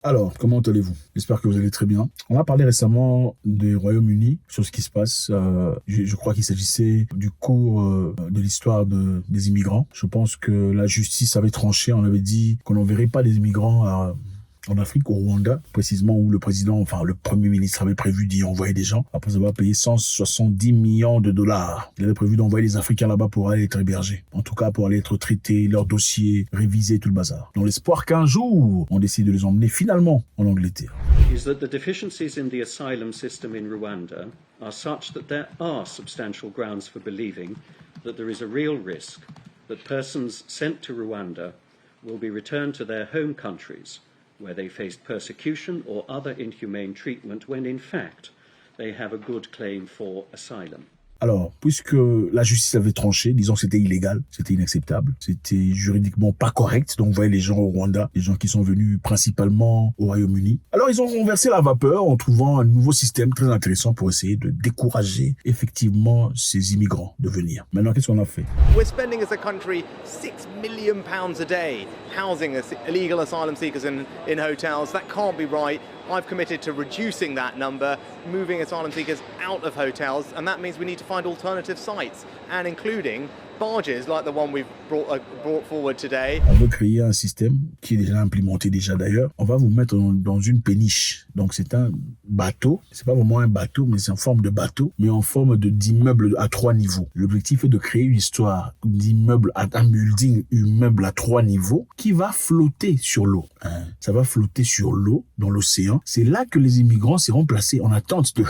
Alors, comment allez-vous? J'espère que vous allez très bien. On a parlé récemment du Royaume-Uni sur ce qui se passe. Je crois qu'il s'agissait du cours de l'histoire des immigrants. Je pense que la justice avait tranché. On avait dit qu'on n'enverrait pas des immigrants en Afrique, au Rwanda, précisément où le premier ministre avait prévu d'y envoyer des gens après avoir payé 170 millions de dollars. Il avait prévu d'envoyer les Africains là-bas pour aller être hébergés. En tout cas, pour aller être traités, leurs dossiers révisés, tout le bazar. Dans l'espoir qu'un jour, on décide de les emmener finalement en Angleterre. Is that the deficiencies in the asylum system in Rwanda are such that there are substantial grounds for believing that there is a real risk that persons sent to Rwanda will be returned to their home countries where they faced persecution or other inhumane treatment when in fact they have a good claim for asylum. Alors, puisque la justice avait tranché, disons que c'était illégal, c'était inacceptable, c'était juridiquement pas correct, donc vous voyez les gens au Rwanda, les gens qui sont venus principalement au Royaume-Uni. Alors ils ont renversé la vapeur en trouvant un nouveau système très intéressant pour essayer de décourager effectivement ces immigrants de venir. Maintenant, qu'est-ce qu'on a fait? We're spending as a country £6 million a day housing illegal asylum seekers in hotels. That can't be right. I've committed to reducing that number, moving asylum seekers out of hotels, and that means we need to find alternative sites, and including barges like the one we've brought forward today. On veut créer un système qui est déjà implémenté d'ailleurs. On va vous mettre dans une péniche. Donc c'est un bateau, c'est pas vraiment un bateau, mais c'est en forme de bateau, mais en forme d'immeuble à 3 niveaux. L'objectif est de créer une histoire d'immeuble, un building immeuble à 3 niveaux qui va flotter sur l'eau. Ça va flotter sur l'eau, dans l'océan. C'est là que les immigrants seront placés en attente de...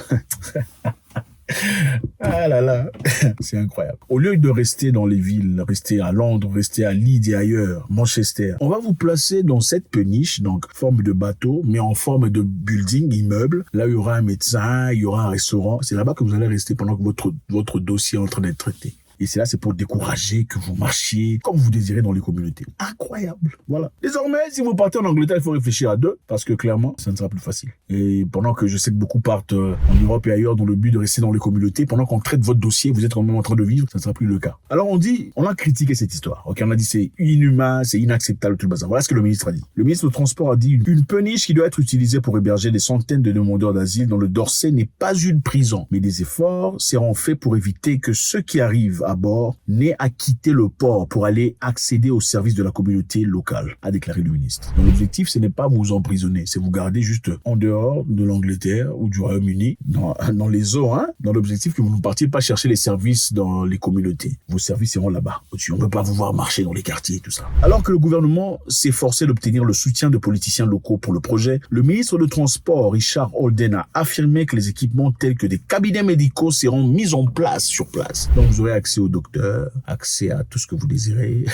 Ah là là, c'est incroyable. Au lieu de rester dans les villes, rester à Londres, rester à Leeds et ailleurs, Manchester, on va vous placer dans cette péniche, donc forme de bateau, mais en forme de building, immeuble. Là, il y aura un médecin, il y aura un restaurant. C'est là-bas que vous allez rester pendant que votre dossier est en train d'être traité. Et c'est pour décourager que vous marchiez comme vous désirez dans les communautés. Incroyable. Voilà. Désormais, si vous partez en Angleterre, il faut réfléchir à deux, parce que clairement, ça ne sera plus facile. Et pendant que je sais que beaucoup partent en Europe et ailleurs dans le but de rester dans les communautés, pendant qu'on traite votre dossier, vous êtes quand même en train de vivre, ça ne sera plus le cas. Alors on a critiqué cette histoire. Ok, on a dit c'est inhumain, c'est inacceptable, tout le bazar. Voilà ce que le ministre a dit. Le ministre du Transport a dit une péniche qui doit être utilisée pour héberger des centaines de demandeurs d'asile dans le Dorset n'est pas une prison, mais des efforts seront faits pour éviter que ceux qui arrivent à bord n'aient à quitter le port pour aller accéder aux services de la communauté locale, a déclaré le ministre. Donc l'objectif, ce n'est pas vous emprisonner, c'est vous garder juste en dehors de l'Angleterre ou du Royaume-Uni, dans les eaux, dans l'objectif que vous ne partiez pas chercher les services dans les communautés. Vos services seront là-bas. On ne peut pas vous voir marcher dans les quartiers et tout ça. Alors que le gouvernement s'efforçait d'obtenir le soutien de politiciens locaux pour le projet, le ministre de Transport, Richard Holden, a affirmé que les équipements tels que des cabinets médicaux seront mis en place sur place. Donc vous aurez accès aux docteurs, accès à tout ce que vous désirez,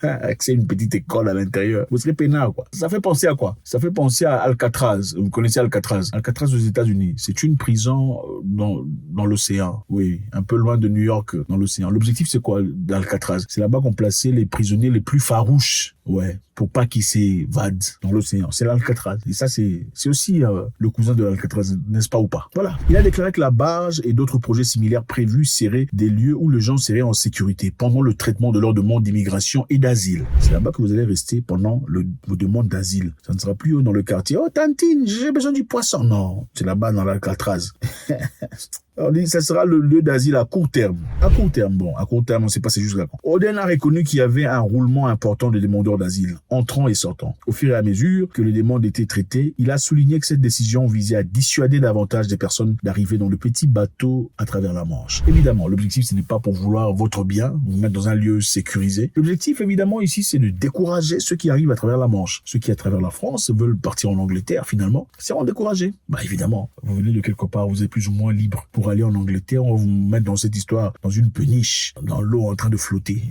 accès à une petite école à l'intérieur. Vous serez peinard, quoi. Ça fait penser à quoi? Ça fait penser à Alcatraz. Vous connaissez Alcatraz? Alcatraz aux États-Unis. C'est une prison dans l'océan. Oui, un peu loin de New York, dans l'océan. L'objectif, c'est quoi d'Alcatraz? C'est là-bas qu'on plaçait les prisonniers les plus farouches. Ouais, pour pas qu'ils s'évadent dans l'océan. C'est l'Alcatraz. Et ça, c'est aussi le cousin de l'Alcatraz, n'est-ce pas ou pas? Voilà. Il a déclaré que la barge et d'autres projets similaires prévus seraient des lieux où les gens seraient en sécurité pendant le traitement de leurs demandes d'immigration et d'asile. C'est là-bas que vous allez rester pendant vos demandes d'asile. Ça ne sera plus dans le quartier. Oh, Tantine, j'ai besoin du poisson. Non, c'est là-bas dans l'Alcatraz. On dit ça sera le lieu d'asile à court terme. À court terme, on sait pas, c'est juste là. Oden a reconnu qu'il y avait un roulement important de demandeurs d'asile, entrant et sortant. Au fur et à mesure que les demandes étaient traitées, il a souligné que cette décision visait à dissuader davantage des personnes d'arriver dans le petit bateau à travers la Manche. Évidemment, l'objectif, ce n'est pas pour vouloir votre bien, vous mettre dans un lieu sécurisé. L'objectif, évidemment, ici, c'est de décourager ceux qui arrivent à travers la Manche. Ceux qui, à travers la France, veulent partir en Angleterre, finalement, seront découragés. Évidemment, vous venez de quelque part, vous êtes plus ou moins libre. Pour aller en Angleterre, on va vous mettre dans cette histoire, dans une péniche, dans l'eau en train de flotter.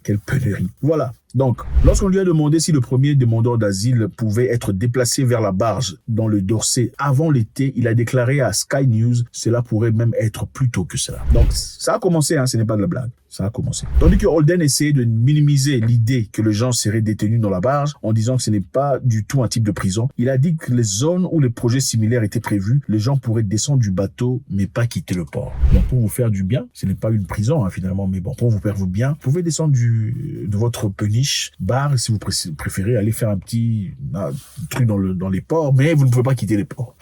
Quelle peulerie. Voilà. Donc, lorsqu'on lui a demandé si le premier demandeur d'asile pouvait être déplacé vers la barge dans le Dorset avant l'été, il a déclaré à Sky News, cela pourrait même être plus tôt que cela. Donc, ça a commencé, ce n'est pas de la blague. Ça a commencé. Tandis que Holden essayait de minimiser l'idée que les gens seraient détenus dans la barge en disant que ce n'est pas du tout un type de prison. Il a dit que les zones où les projets similaires étaient prévus, les gens pourraient descendre du bateau mais pas quitter le port. Donc pour vous faire du bien, ce n'est pas une prison finalement, mais bon, pour vous faire du bien, vous pouvez descendre de votre péniche, bar, si vous préférez aller faire un petit truc dans les ports, mais vous ne pouvez pas quitter les ports.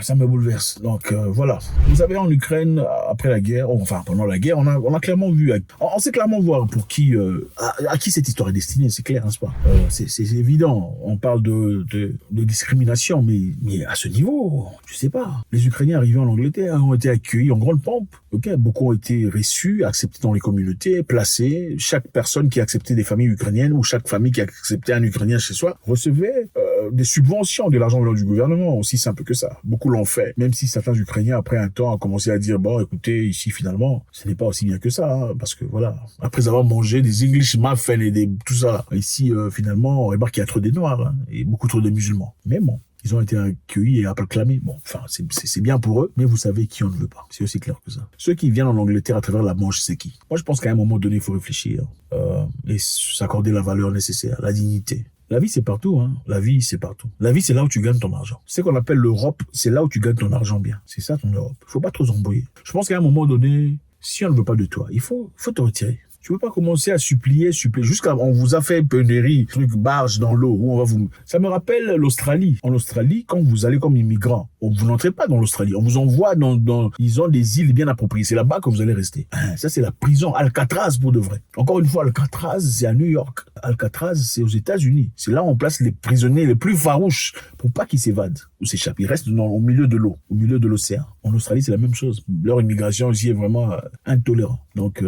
Ça me bouleverse. Donc voilà. Vous savez, en Ukraine, après la guerre, pendant la guerre, on a clairement vu, on sait clairement voir pour qui, à qui cette histoire est destinée, c'est clair, n'est-ce pas? C'est évident. On parle de discrimination, mais à ce niveau, je sais pas. Les Ukrainiens arrivés en Angleterre ont été accueillis en grande pompe. Okay, beaucoup ont été reçus, acceptés dans les communautés, placés. Chaque personne qui acceptait des familles ukrainiennes ou chaque famille qui acceptait un Ukrainien chez soi recevait des subventions, de l'argent venant du gouvernement, aussi simple que ça. Beaucoup l'ont fait, même si certains Ukrainiens, après un temps, ont commencé à dire, bon, écoutez, ici, finalement, ce n'est pas aussi bien que ça, parce que voilà, après avoir mangé des English muffins et tout ça, ici, finalement, on remarque qu'il y a trop de Noirs, et beaucoup trop de musulmans. Mais bon. Ils ont été accueillis et acclamés. Bon, c'est bien pour eux, mais vous savez qui on ne veut pas. C'est aussi clair que ça. Ceux qui viennent en Angleterre à travers la Manche, c'est qui? Moi, je pense qu'à un moment donné, il faut réfléchir et s'accorder la valeur nécessaire, la dignité. La vie, c'est partout, La vie, c'est partout. La vie, c'est là où tu gagnes ton argent. C'est ce qu'on appelle l'Europe, c'est là où tu gagnes ton argent bien. C'est ça, ton Europe. Il faut pas trop s'embrouiller. Je pense qu'à un moment donné, si on ne veut pas de toi, il faut te retirer. Tu veux pas commencer à supplier, jusqu'à, on vous a fait pénurie, truc barge dans l'eau, où on va vous, ça me rappelle l'Australie. En Australie, quand vous allez comme immigrant, vous n'entrez pas dans l'Australie. On vous envoie ils ont des îles bien appropriées. C'est là-bas que vous allez rester. Ça, c'est la prison Alcatraz pour de vrai. Encore une fois, Alcatraz, c'est à New York. Alcatraz, c'est aux États-Unis. C'est là où on place les prisonniers les plus farouches pour pas qu'ils s'évadent ou s'échappent. Ils restent au milieu de l'eau, au milieu de l'océan. En Australie, c'est la même chose. Leur immigration aussi est vraiment intolérante. Donc,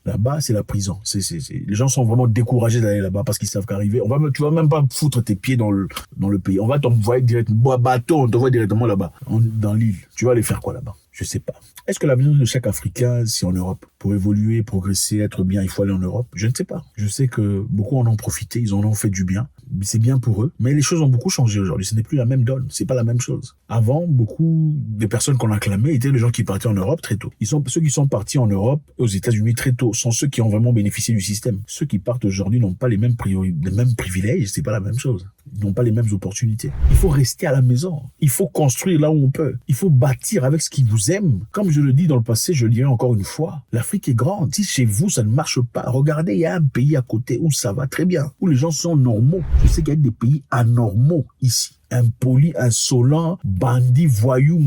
là-bas, c'est la prison. Les gens sont vraiment découragés d'aller là-bas parce qu'ils savent qu'arriver, tu vas même pas foutre tes pieds dans le pays. On va t'envoyer directement, bateau, on t'envoie directement là-bas, dans l'île. Tu vas aller faire quoi là-bas? Je sais pas. Est-ce que l'avenir de chaque Africain, si en Europe, pour évoluer, progresser, être bien, il faut aller en Europe? Je ne sais pas. Je sais que beaucoup en ont profité, ils en ont fait du bien. C'est bien pour eux. Mais les choses ont beaucoup changé aujourd'hui. Ce n'est plus la même donne. C'est pas la même chose. Avant, beaucoup des personnes qu'on acclamait étaient les gens qui partaient en Europe très tôt. Ceux qui sont partis en Europe, aux États-Unis très tôt, sont ceux qui ont vraiment bénéficié du système. Ceux qui partent aujourd'hui n'ont pas les mêmes privilèges. C'est pas la même chose. Ils n'ont pas les mêmes opportunités. Il faut rester à la maison. Il faut construire là où on peut. Il faut bâtir avec ce qui vous aime. Comme je le dis dans le passé, je le dirai encore une fois. L'Afrique est grande. Si chez vous, ça ne marche pas, regardez, il y a un pays à côté où ça va très bien, où les gens sont normaux. Je sais qu'il y a des pays anormaux ici. Impolis, insolents, bandits, voyous,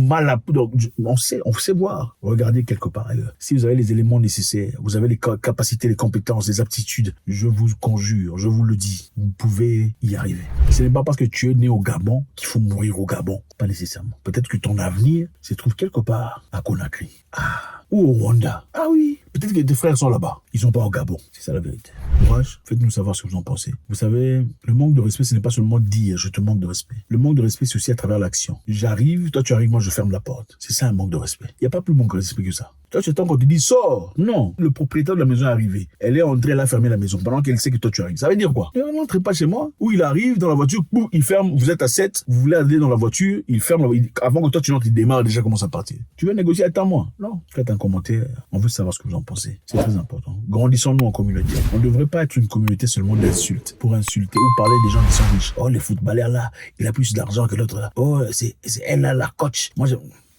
donc on sait voir. Regardez quelque part ailleurs. Si vous avez les éléments nécessaires, vous avez les capacités, les compétences, les aptitudes, je vous conjure, je vous le dis, vous pouvez y arriver. Ce n'est pas parce que tu es né au Gabon qu'il faut mourir au Gabon. Pas nécessairement. Peut-être que ton avenir se trouve quelque part à Conakry. Ou au Rwanda. Ah oui, peut-être que tes frères sont là-bas. Ils sont pas au Gabon. C'est ça la vérité. Courage, faites-nous savoir ce que vous en pensez. Vous savez, le manque de respect, ce n'est pas seulement dire je te manque de respect. Le manque de respect, c'est aussi à travers l'action. J'arrive, toi tu arrives, moi je ferme la porte. C'est ça un manque de respect. Il n'y a pas plus manque de respect que ça. Toi tu attends qu'on te dit sors. Non, le propriétaire de la maison est arrivé. Elle est entrée, elle a fermé la maison pendant qu'elle sait que toi tu arrives. Ça veut dire quoi? Ne rentrez pas chez moi. Ou il arrive dans la voiture, boum, il ferme, vous êtes à 7, vous voulez aller dans la voiture, il ferme, avant que toi tu n'entres, il démarre déjà, commence à partir. Tu veux négocier, attends-moi. Non, faites un commentaire. On veut savoir ce que vous en pensez. C'est très important. Grandissons-nous en communauté. On ne devrait pas être une communauté seulement d'insultes. Pour insulter ou parler des gens qui sont riches. Oh, le footballeur là, il a plus d'argent que l'autre là. Oh, c'est elle là, la coach.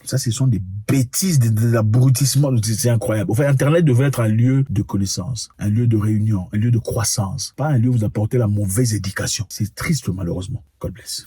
Ça, ce sont des bêtises, de l'abrutissement. C'est incroyable. Enfin, Internet devrait être un lieu de connaissance, un lieu de réunion, un lieu de croissance. Pas un lieu où vous apportez la mauvaise éducation. C'est triste, malheureusement. God bless.